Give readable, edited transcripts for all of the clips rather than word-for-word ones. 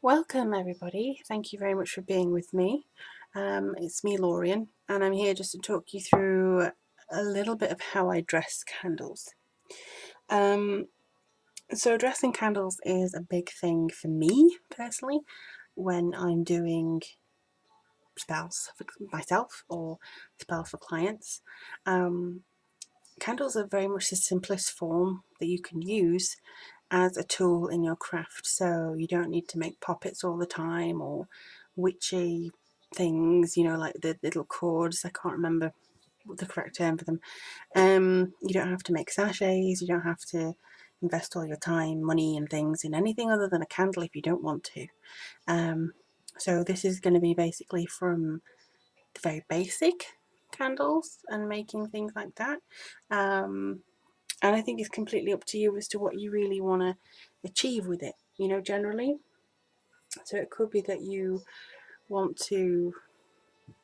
Welcome everybody, thank you very much for being with me. It's me, Lorien, and I'm here just to talk you through a little bit of how I dress candles. So dressing candles is a big thing for me personally when I'm doing spells for myself or spells for clients. Candles are very much the simplest form that you can use as a tool in your craft, so you don't need to make poppets all the time or witchy things, you know, like the little cords. I can't remember what the correct term for them. You don't have to make sachets, you don't have to invest all your time, money and things in anything other than a candle if you don't want to. So this is going to be basically from the very basic candles and making things like that. And I think it's completely up to you as to what you really want to achieve with it, you know, generally. So it could be that you want to,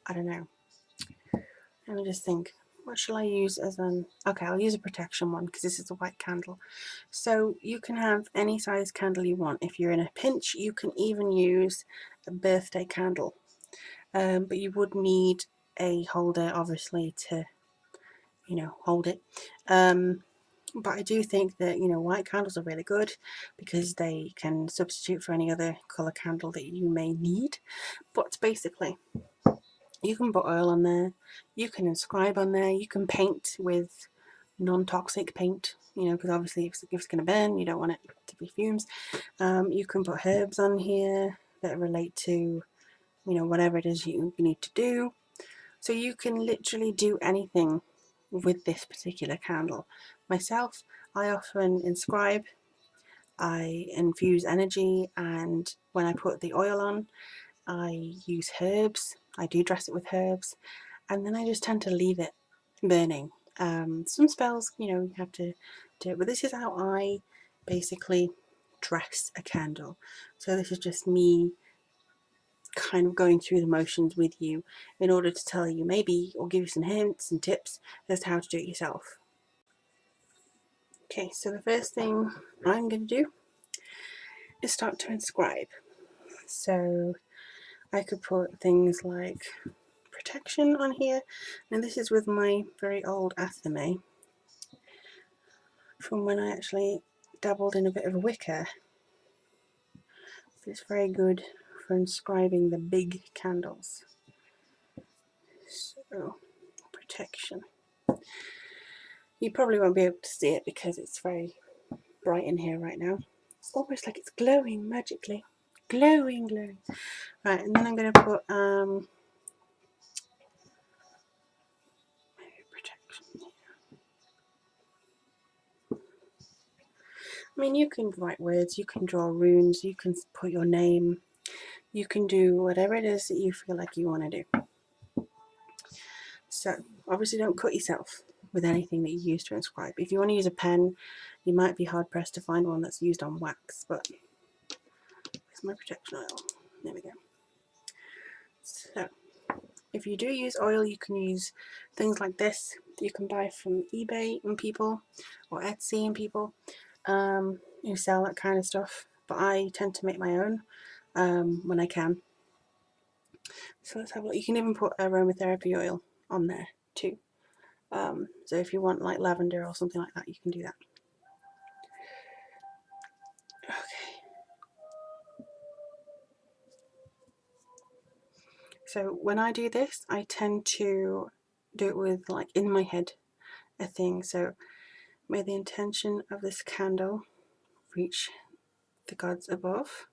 I don't know, let me just think, what shall I use as an, okay, I'll use a protection one because this is a white candle. So you can have any size candle you want. If you're in a pinch, you can even use a birthday candle. But you would need a holder, obviously, to, you know, hold it. But I do think that, you know, white candles are really good because they can substitute for any other colour candle that you may need. But basically, you can put oil on there, you can inscribe on there, you can paint with non-toxic paint, you know, because obviously if it's going to burn, you don't want it to be fumes. You can put herbs on here that relate to, you know, whatever it is you need to do. So you can literally do anything with this particular candle. Myself, I often inscribe, I infuse energy, and when I put the oil on, I use herbs. I do dress it with herbs, and then I just tend to leave it burning. Some spells, you know, you have to do it, but this is how I basically dress a candle. So this is just me kind of going through the motions with you in order to tell you maybe or give you some hints and tips as to how to do it yourself. Okay, so the first thing I'm going to do is start to inscribe. So I could put things like protection on here. Now this is with my very old athame from when I actually dabbled in a bit of a Wicca. It's very good for inscribing the big candles. So protection. You probably won't be able to see it because it's very bright in here right now. It's almost like it's glowing magically. Glowing. Right, and then I'm going to put protection. I mean, you can write words, you can draw runes, you can put your name, you can do whatever it is that you feel like you want to do. So obviously don't cut yourself with anything that you use to inscribe. If you want to use a pen, you might be hard pressed to find one that's used on wax, but it's my protection oil. There we go. So if you do use oil, you can use things like this that you can buy from eBay and people, or Etsy and people who sell that kind of stuff. But I tend to make my own when I can. So let's have a look. You can even put aromatherapy oil on there too. So if you want like lavender or something like that, you can do that. Okay. So when I do this, I tend to do it with like in my head a thing. So may the intention of this candle reach the gods above.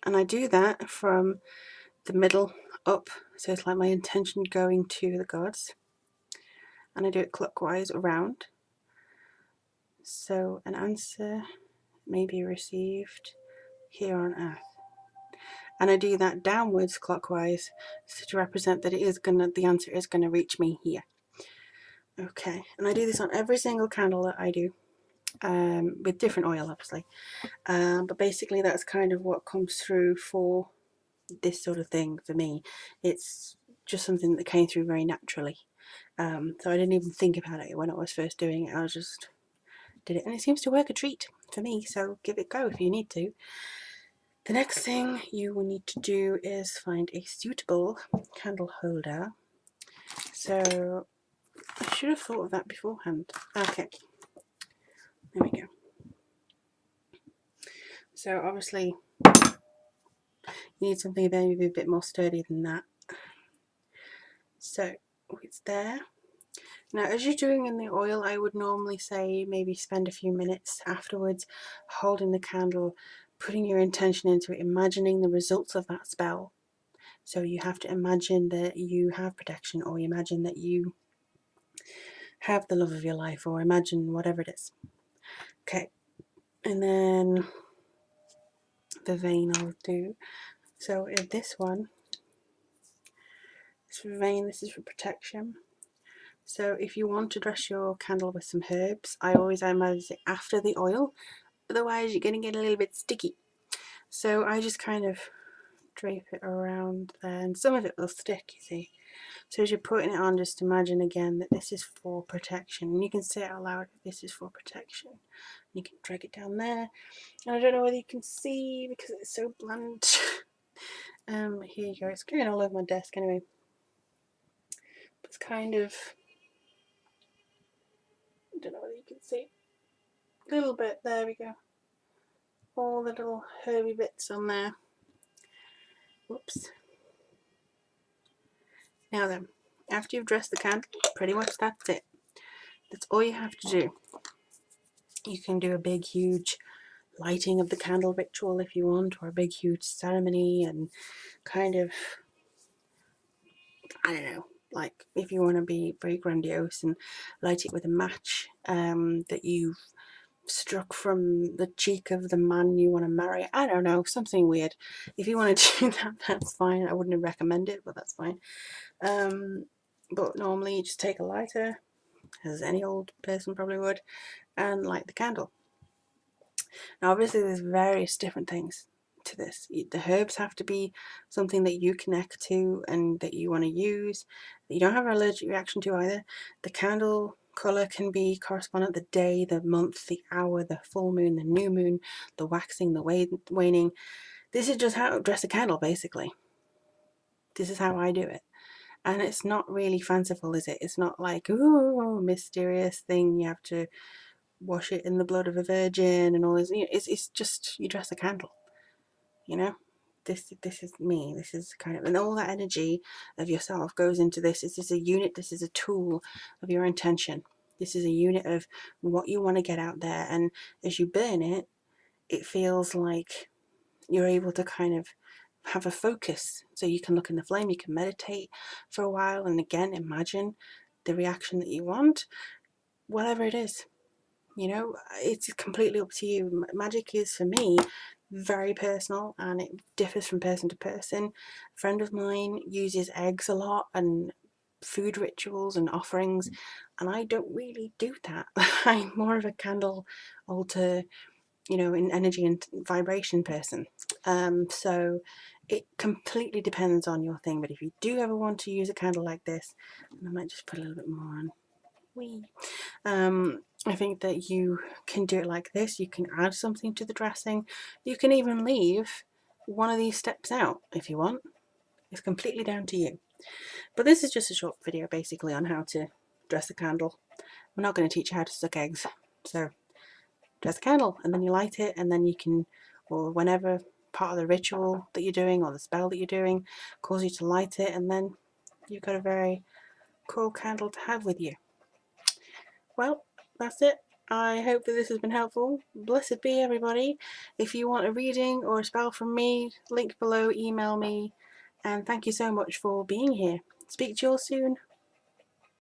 And I do that from the middle up. So it's like my intention going to the gods. And I do it clockwise around. So an answer may be received here on earth. And I do that downwards clockwise to represent that the answer is gonna reach me here. Okay, and I do this on every single candle that I do, with different oil obviously, but basically that's kind of what comes through for this sort of thing for me. It's just something that came through very naturally, so I didn't even think about it when I was first doing it. I just did it, and it seems to work a treat for me, so give it a go if you need to. The next thing you will need to do is find a suitable candle holder. So I should have thought of that beforehand. Okay, there we go. So obviously you need something maybe a bit more sturdy than that. So it's there. Now, as you're doing in the oil, I would normally say maybe spend a few minutes afterwards holding the candle, putting your intention into it, imagining the results of that spell. So you have to imagine that you have protection, or imagine that you have the love of your life, or imagine whatever it is. Okay, and then the vein I'll do. So in this one, it's for vein, this is for protection. So if you want to dress your candle with some herbs, I always imagine it after the oil, otherwise you're going to get a little bit sticky. So I just kind of drape it around there, and some of it will stick, you see. So as you're putting it on, just imagine again that this is for protection, and you can say it out loud, this is for protection. You can drag it down there, and I don't know whether you can see because it's so blunt. Here you go, it's going all over my desk anyway. It's kind of, I don't know whether you can see, a little bit, there we go. All the little herby bits on there. Whoops. Now then, after you've dressed the candle, pretty much that's it. That's all you have to do. You can do a big huge lighting of the candle ritual if you want, or a big huge ceremony, and kind of, I don't know, like if you want to be very grandiose and light it with a match that you've struck from the cheek of the man you want to marry. I don't know, something weird. If you want to do that, that's fine. I wouldn't recommend it, but that's fine. But normally you just take a lighter, as any old person probably would, and light the candle. Now obviously there's various different things to this. The herbs have to be something that you connect to and that you want to use, that you don't have an allergic reaction to either. The candle colour can be correspondent, the day, the month, the hour, the full moon, the new moon, the waxing, the waning. This is just how to dress a candle, basically. This is how I do it. And it's not really fanciful, is it? It's not like, ooh, mysterious thing, you have to wash it in the blood of a virgin and all this. It's just, you dress a candle, you know. This is me. This is kind of, and all that energy of yourself goes into this. This is a unit. This is a tool of your intention. This is a unit of what you want to get out there. And as you burn it, it feels like you're able to kind of have a focus. So you can look in the flame. You can meditate for a while, and again imagine the reaction that you want, whatever it is. You know, it's completely up to you. Magic is, for me, very personal, and it differs from person to person. A friend of mine uses eggs a lot and food rituals and offerings, and I don't really do that. I'm more of a candle altar, you know, in energy and vibration person. So it completely depends on your thing. But if you do ever want to use a candle like this, and I might just put a little bit more on. Wee. I think that you can do it like this. You can add something to the dressing. You can even leave one of these steps out if you want. It's completely down to you. But this is just a short video basically on how to dress a candle. I'm not going to teach you how to suck eggs. So dress a candle, and then you light it, and then you can, or whenever part of the ritual that you're doing or the spell that you're doing calls you to light it, and then you've got a very cool candle to have with you. Well, that's it. I hope that this has been helpful. Blessed be everybody. If you want a reading or a spell from me, link below, email me. And thank you so much for being here. Speak to you all soon.